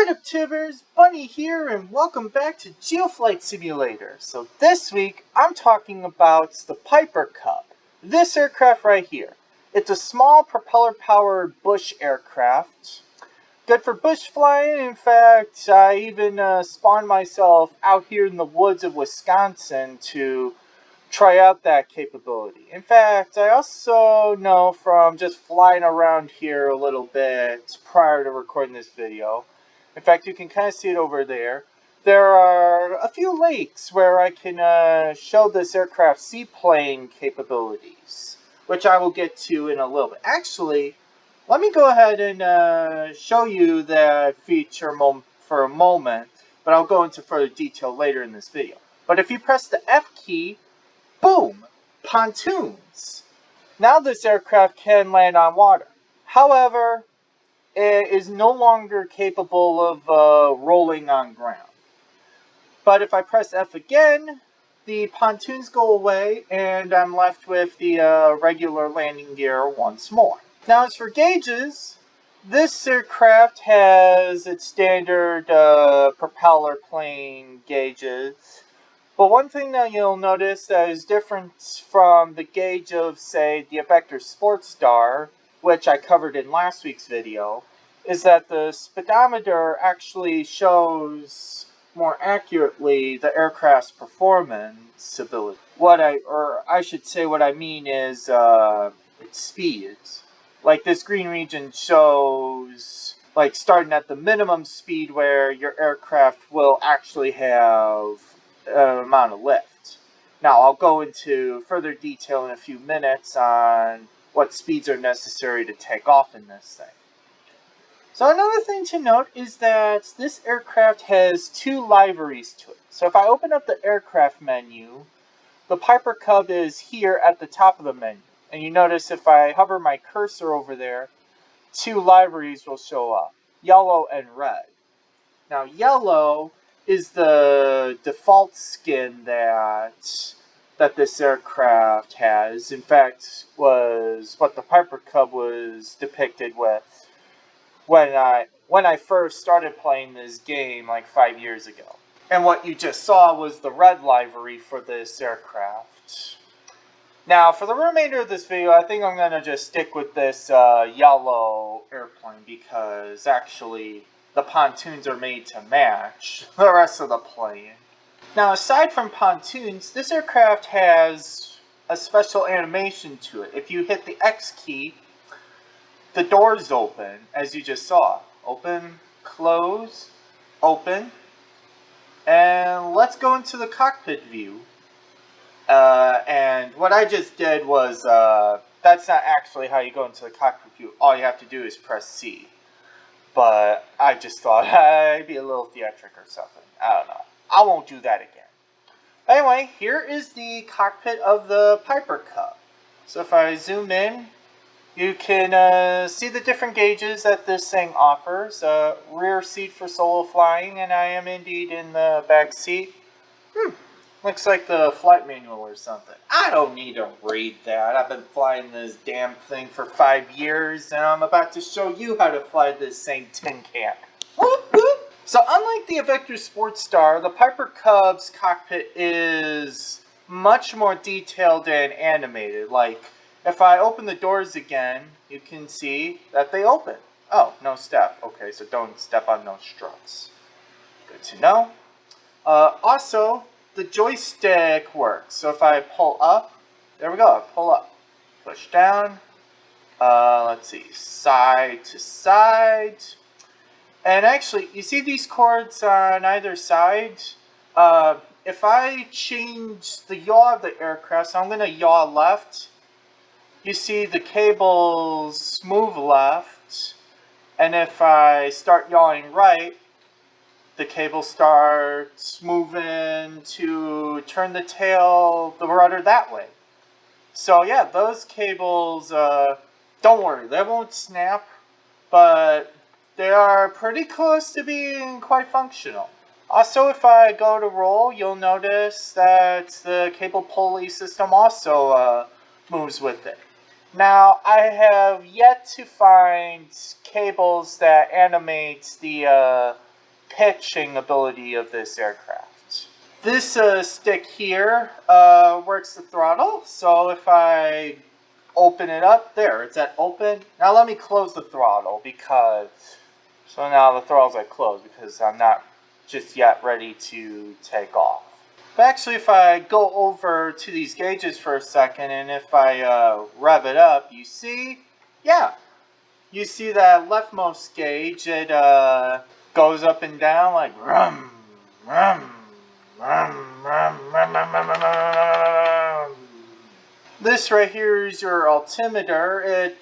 What up, tubers? Bunny here, and welcome back to GeoFlight Simulator. So this week, I'm talking about the Piper Cub. This aircraft right here. It's a small propeller-powered bush aircraft. Good for bush flying. In fact, I even spawned myself out here in the woods of Wisconsin to try out that capability. In fact, I also know from just flying around here a little bit prior to recording this video. In fact, you can kind of see it over there. There are a few lakes where I can show this aircraft seaplane capabilities, which I will get to in a little bit. Actually, let me go ahead and show you that feature for a moment, but I'll go into further detail later in this video. But if you press the F key, boom! Pontoons! Now this aircraft can land on water. However, it is no longer capable of rolling on ground. But if I press F again, the pontoons go away and I'm left with the regular landing gear once more. Now as for gauges, this aircraft has its standard propeller plane gauges. But one thing that you'll notice that is different from the gauge of, say, the Vector Sportstar, which I covered in last week's video, is that the speedometer actually shows more accurately the aircraft's performance ability. What I mean is its speed. Like this green region shows, like starting at the minimum speed where your aircraft will actually have amount of lift. Now I'll go into further detail in a few minutes on what speeds are necessary to take off in this thing. So another thing to note is that this aircraft has two liveries to it. So if I open up the aircraft menu, the Piper Cub is here at the top of the menu. And you notice if I hover my cursor over there, two liveries will show up, yellow and red. Now yellow is the default skin that this aircraft has. In fact, was what the Piper Cub was depicted with when I first started playing this game like 5 years ago. And what you just saw was the red livery for this aircraft. Now, for the remainder of this video, I think I'm going to just stick with this yellow airplane because actually the pontoons are made to match the rest of the plane. Now, aside from pontoons, this aircraft has a special animation to it. If you hit the X key, the doors open, as you just saw. Open, close, open. And let's go into the cockpit view. And what I just did was, that's not actually how you go into the cockpit view. All you have to do is press C. But I just thought I'd be a little theatric or something. I don't know. I won't do that again. Anyway, here is the cockpit of the Piper Cub. So if I zoom in, you can see the different gauges that this thing offers. Rear seat for solo flying, and I am indeed in the back seat. Looks like the flight manual or something. I don't need to read that. I've been flying this damn thing for 5 years, and I'm about to show you how to fly this same tin can. Whoop, whoop. So unlike the Vector Sportstar, the Piper Cub's cockpit is much more detailed and animated. Like, if I open the doors again, you can see that they open. Oh, no step. Okay, so don't step on those struts. Good to know. Also, the joystick works. So if I pull up, there we go, I pull up. Push down, let's see, side to side. And actually, you see these cords on either side? If I change the yaw of the aircraft, so I'm going to yaw left, you see the cables move left. And if I start yawing right, the cable starts moving to turn the tail, the rudder that way. So yeah, those cables, don't worry, they won't snap, but they are pretty close to being quite functional. Also, if I go to roll, you'll notice that the cable pulley system also moves with it. Now, I have yet to find cables that animate the pitching ability of this aircraft. This stick here works the throttle, so if I open it up, there, it's at open. Now let me close the throttle so now the throttle's at close because I'm not just yet ready to take off. But actually, if I go over to these gauges for a second and if I rev it up, you see, yeah, you see that leftmost gauge, it goes up and down like rum, rum, rum, rum, rum, rum, rum, rum, rum. This right here is your altimeter. It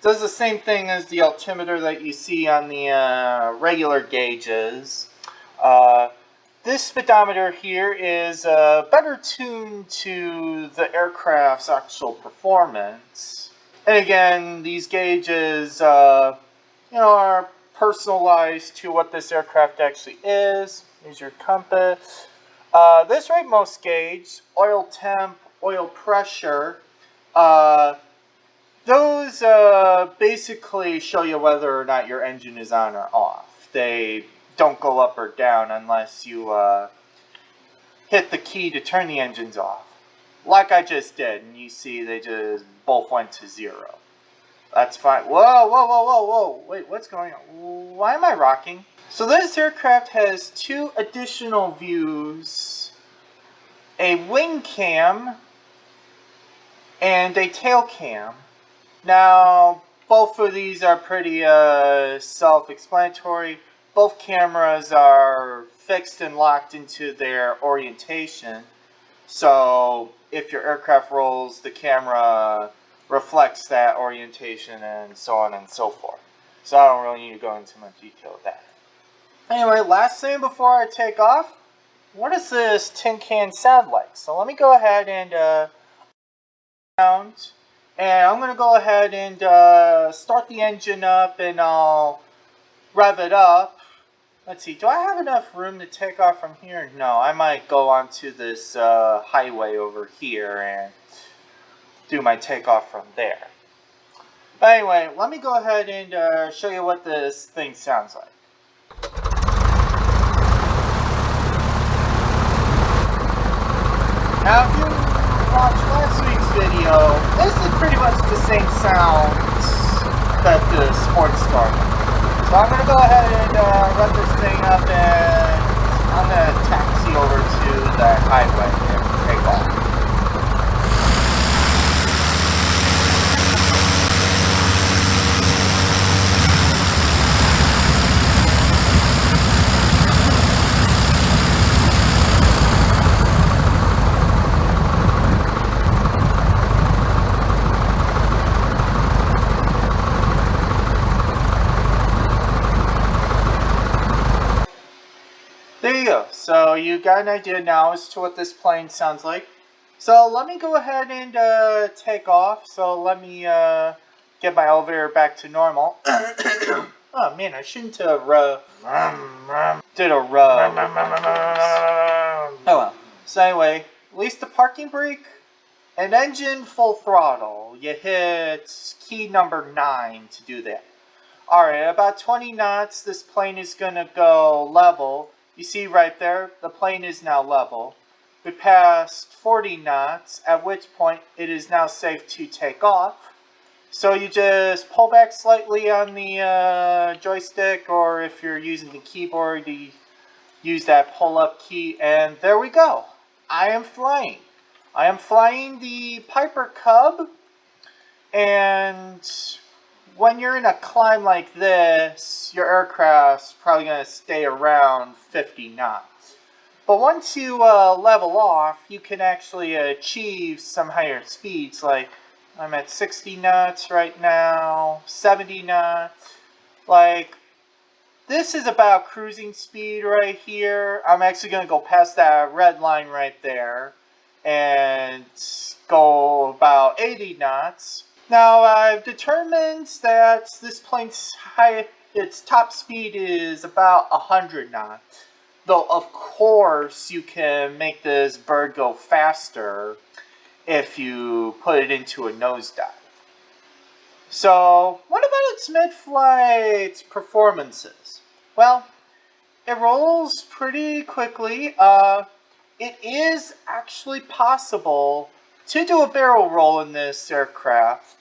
does the same thing as the altimeter that you see on the regular gauges. This speedometer here is better tuned to the aircraft's actual performance. And again, these gauges, are personalized to what this aircraft actually is. Here's your compass. This rightmost gauge, oil temp, oil pressure, those basically show you whether or not your engine is on or off. They don't go up or down unless you hit the key to turn the engines off. Like I just did, and you see they just both went to 0. That's fine. Whoa, whoa, whoa, whoa, whoa. Wait, what's going on? Why am I rocking? So this aircraft has 2 additional views, a wing cam and a tail cam. Now, both of these are pretty self-explanatory. Both cameras are fixed and locked into their orientation. So if your aircraft rolls, the camera reflects that orientation and so on and so forth. So I don't really need to go into much detail with that. Anyway, last thing before I take off, what does this tin can sound like? So let me go ahead and I'm going to go ahead and start the engine up and I'll rev it up. Let's see, do I have enough room to take off from here? No, I might go onto this highway over here and do my takeoff from there. But anyway, let me go ahead and show you what this thing sounds like. Now, if you watched last week's video, this is pretty much the same sound that the Sports Star made. So I'm going to go ahead and rev this thing up and I'm going to taxi over to the highway and take off. There you go. So you got an idea now as to what this plane sounds like. So let me go ahead and take off. So let me get my elevator back to normal. Oh man, I shouldn't have did a rub. Oh well. So anyway, release the parking brake and engine full throttle. You hit key number 9 to do that. Alright, about 20 knots, this plane is going to go level. You see right there, the plane is now level. We passed 40 knots, at which point it is now safe to take off. So you just pull back slightly on the joystick, or if you're using the keyboard, you use that pull-up key, and there we go. I am flying. I am flying the Piper Cub, and when you're in a climb like this, your aircraft's probably going to stay around 50 knots. But once you level off, you can actually achieve some higher speeds. Like, I'm at 60 knots right now, 70 knots. Like, this is about cruising speed right here. I'm actually going to go past that red line right there and go about 80 knots. Now, I've determined that this plane's its top speed is about 100 knots. Though, of course, you can make this bird go faster if you put it into a nosedive. So, what about its mid-flight performances? Well, It rolls pretty quickly. It is actually possible to do a barrel roll in this aircraft.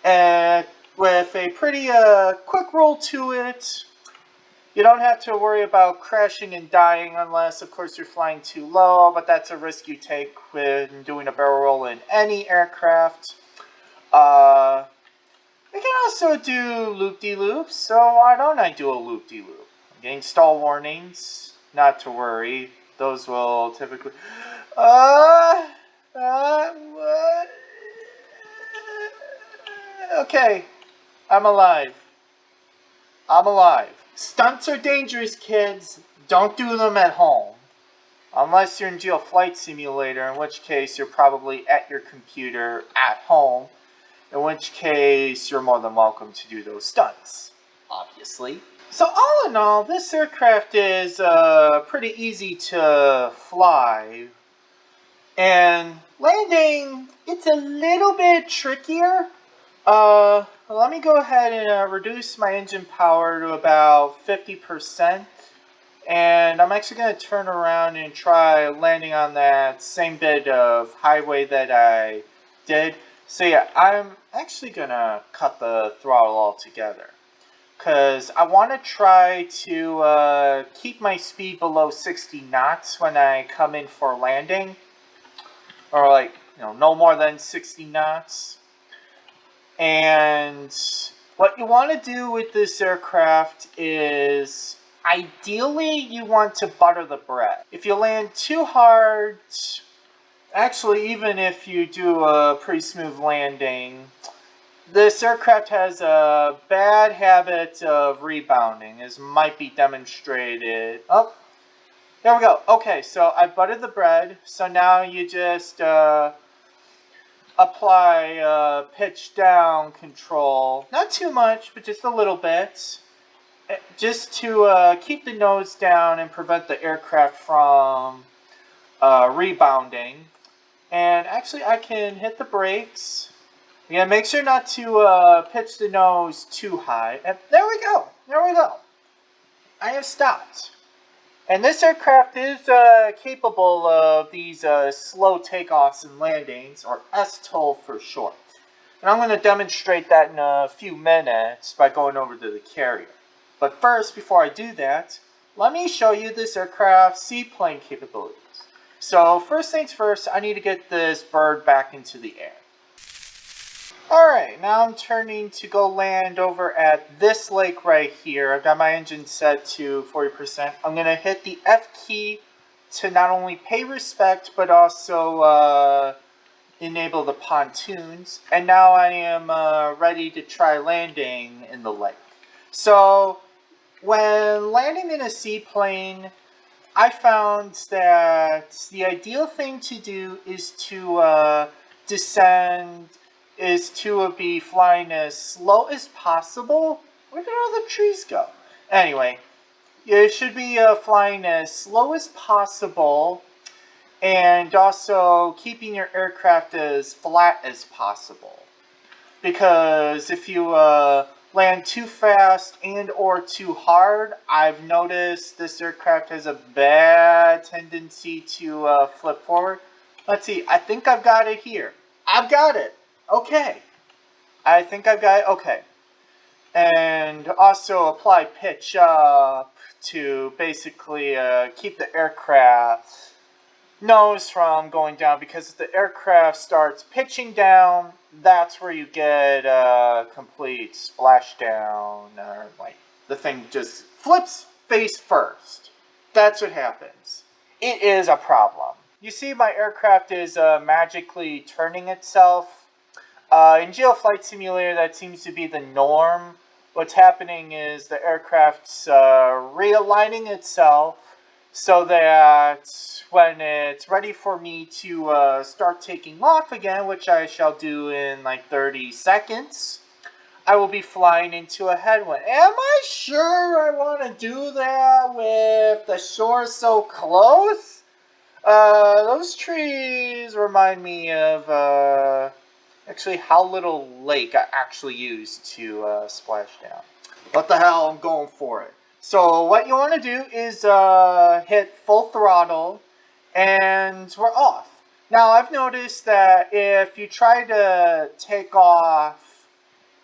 And with a pretty quick roll to it, you don't have to worry about crashing and dying unless, of course, you're flying too low, but that's a risk you take when doing a barrel roll in any aircraft. We can also do loop-de-loops, so why don't I do a loop-de-loop? I'm getting stall warnings, not to worry. Those will typically... what? Okay, I'm alive. I'm alive. Stunts are dangerous, kids. Don't do them at home. Unless you're in GeoFlight Simulator, in which case you're probably at your computer at home. In which case, you're more than welcome to do those stunts, obviously. So all in all, this aircraft is pretty easy to fly. And landing, it's a little bit trickier. Let me go ahead and reduce my engine power to about 50%. And I'm actually going to turn around and try landing on that same bit of highway that I did. So yeah, I'm actually going to cut the throttle altogether. Because I want to try to keep my speed below 60 knots when I come in for landing. Or like, no more than 60 knots. And what you want to do with this aircraft is, ideally, you want to butter the bread. If you land too hard, actually, even if you do a pretty smooth landing, this aircraft has a bad habit of rebounding, as might be demonstrated. Oh, there we go. Okay, so I've buttered the bread, so now you just apply pitch down control. Not too much, but just a little bit. Just to keep the nose down and prevent the aircraft from rebounding. And actually, I can hit the brakes. Again, make sure not to pitch the nose too high. And there we go. There we go. I have stopped. And this aircraft is capable of these slow takeoffs and landings, or STOL for short. And I'm going to demonstrate that in a few minutes by going over to the carrier. But first, before I do that, let me show you this aircraft's seaplane capabilities. So first things first, I need to get this bird back into the air. Alright, now I'm turning to go land over at this lake right here. I've got my engine set to 40%. I'm going to hit the F key to not only pay respect, but also enable the pontoons. And now I am ready to try landing in the lake. So, when landing in a seaplane, I found that the ideal thing to do is to descend, is to be flying as slow as possible. Where did all the trees go? Anyway, you should be flying as slow as possible, and also keeping your aircraft as flat as possible. Because if you land too fast and or too hard, I've noticed this aircraft has a bad tendency to flip forward. Let's see, I think I've got it here. I've got it. Okay. I think I've got it. Okay. And also apply pitch up to basically keep the aircraft nose from going down, because if the aircraft starts pitching down, that's where you get a complete splashdown, or like the thing just flips face first. That's what happens. It is a problem. You see my aircraft is magically turning itself. In GeoFlight Simulator, that seems to be the norm. What's happening is the aircraft's realigning itself so that when it's ready for me to start taking off again, which I shall do in like 30 seconds, I will be flying into a headwind. Am I sure I want to do that with the shore so close? Those trees remind me of actually how little lake I actually used to splash down. What the hell, I'm going for it. So what you want to do is hit full throttle, and we're off. Now I've noticed that if you try to take off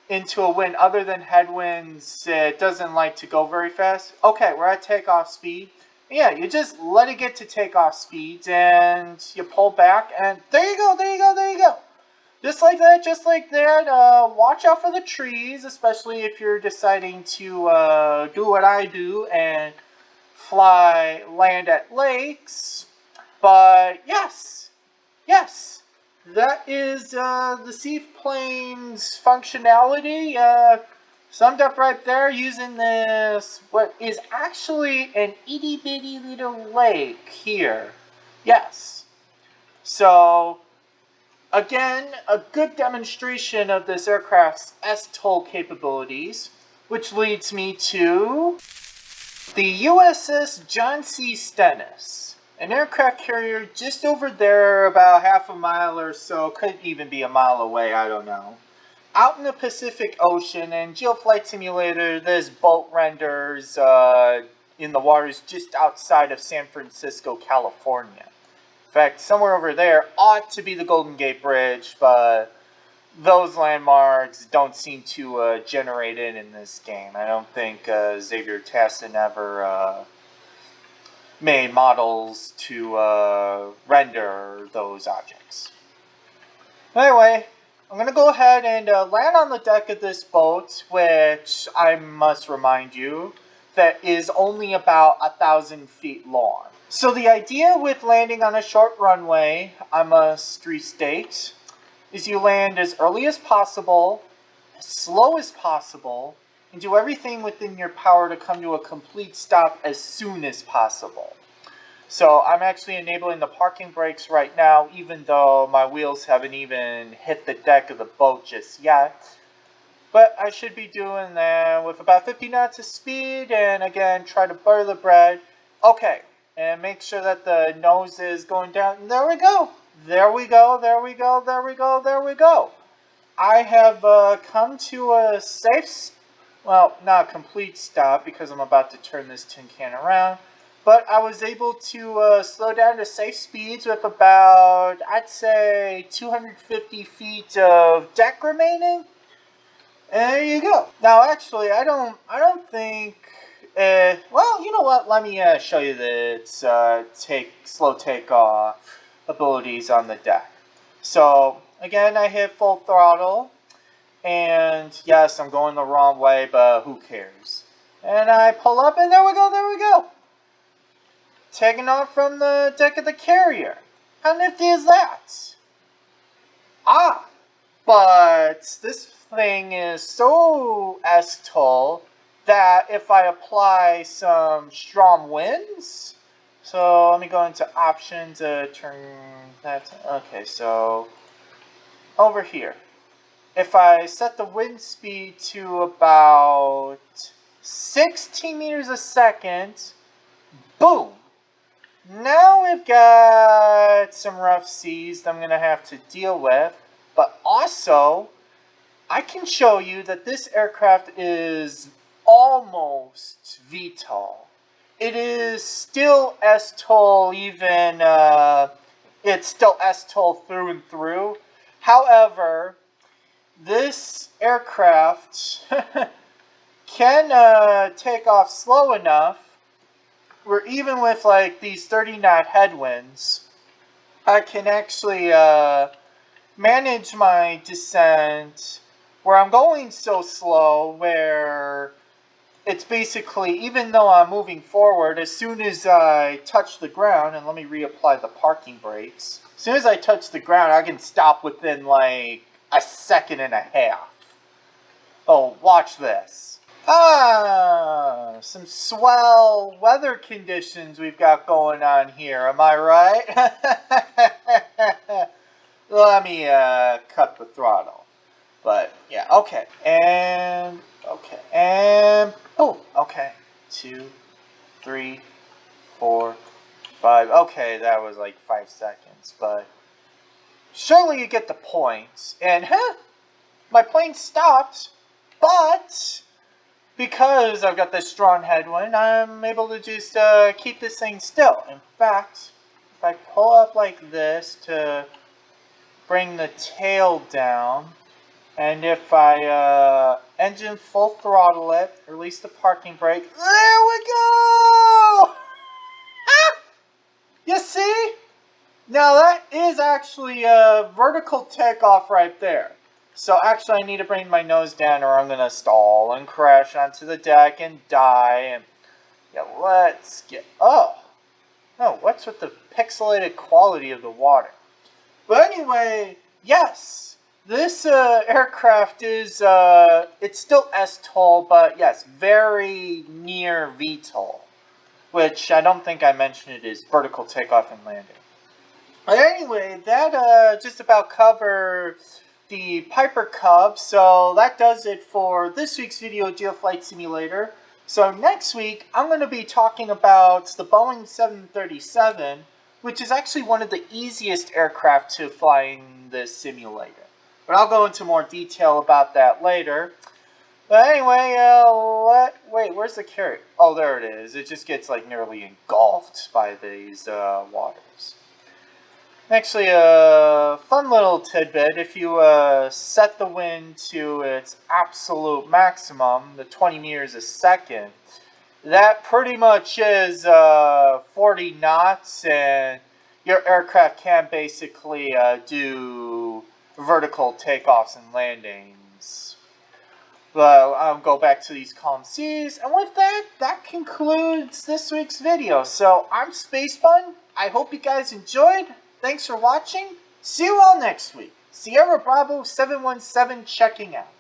into a wind other than headwinds, it doesn't like to go very fast. Okay, we're at takeoff speed. Yeah, you just let it get to takeoff speed, and you pull back, and there you go, there you go, there you go. Just like that, just like that. Watch out for the trees, especially if you're deciding to do what I do and land at lakes. But yes, yes, that is the seaplane's functionality summed up right there using this, what is actually an itty bitty little lake here. Yes. So, again, a good demonstration of this aircraft's STOL capabilities, which leads me to the USS John C. Stennis, an aircraft carrier just over there about half a mile or so, could even be a mile away, I don't know. Out in the Pacific Ocean, and GeoFlight Simulator, this boat renders in the waters just outside of San Francisco, California. In fact, somewhere over there ought to be the Golden Gate Bridge, but those landmarks don't seem to generate in this game. I don't think Xavier Tassin ever made models to render those objects. Anyway, I'm going to go ahead and land on the deck of this boat, which I must remind you, that is only about 1,000 feet long. So the idea with landing on a short runway, I must restate, is you land as early as possible, as slow as possible, and do everything within your power to come to a complete stop as soon as possible. So I'm actually enabling the parking brakes right now, even though my wheels haven't even hit the deck of the boat just yet. But I should be doing that with about 50 knots of speed, and again, try to butter the bread. Okay, and make sure that the nose is going down. And there we go. There we go, there we go, there we go, there we go. I have come to a safe, well, not a complete stop because I'm about to turn this tin can around. But I was able to slow down to safe speeds with about, I'd say, 250 feet of deck remaining. And there you go. Now, actually, I don't think. Well, you know what? Let me show you the slow takeoff abilities on the deck. So again, I hit full throttle, and yes, I'm going the wrong way, but who cares? And I pull up, and there we go. There we go. Taking off from the deck of the carrier. How nifty is that? Ah, but this thing is so STOL that if I apply some strong winds, so let me go into options to turn that. Okay, so over here, if I set the wind speed to about 16 meters a second, boom. Now we've got some rough seas that I'm going to have to deal with, but also I can show you that this aircraft is almost VTOL. It is still STOL, even it's still STOL through and through. However, this aircraft can take off slow enough where even with like these 30-knot headwinds, I can actually manage my descent where I'm going so slow where it's basically, even though I'm moving forward, as soon as I touch the ground, and let me reapply the parking brakes, as soon as I touch the ground, I can stop within like a second and a half. Oh, watch this. Ah, some swell weather conditions we've got going on here, am I right? Let me cut the throttle. But yeah, okay. And boom. Okay. 2, 3, 4, 5. Okay, that was like 5 seconds, but surely you get the point. And my plane stopped, but because I've got this strong headwind, I'm able to just keep this thing still. In fact, if I pull up like this to bring the tail down, and if I engine full throttle it, release the parking brake, there we go! You see? Now that is actually a vertical takeoff right there. So actually I need to bring my nose down or I'm going to stall and crash onto the deck and die. And yeah, let's get... Oh, what's with the pixelated quality of the water? But anyway, yes, this aircraft is, it's still STOL, but yes, very near VTOL. Which I don't think I mentioned it is vertical takeoff and landing. But anyway, that just about covers the Piper Cub, so that does it for this week's video GeoFlight Simulator. So next week, I'm going to be talking about the Boeing 737, which is actually one of the easiest aircraft to fly in this simulator. But I'll go into more detail about that later. But anyway, wait, where's the carrot? Oh, there it is. It just gets like nearly engulfed by these waters. Actually, a fun little tidbit, if you set the wind to its absolute maximum, the 20 meters a second, that pretty much is 40 knots, and your aircraft can basically do vertical takeoffs and landings. Well, I'll go back to these calm seas, and with that, that concludes this week's video. So, I'm Space Bun. I hope you guys enjoyed. Thanks for watching. See you all next week. Sierra Bravo 717 checking out.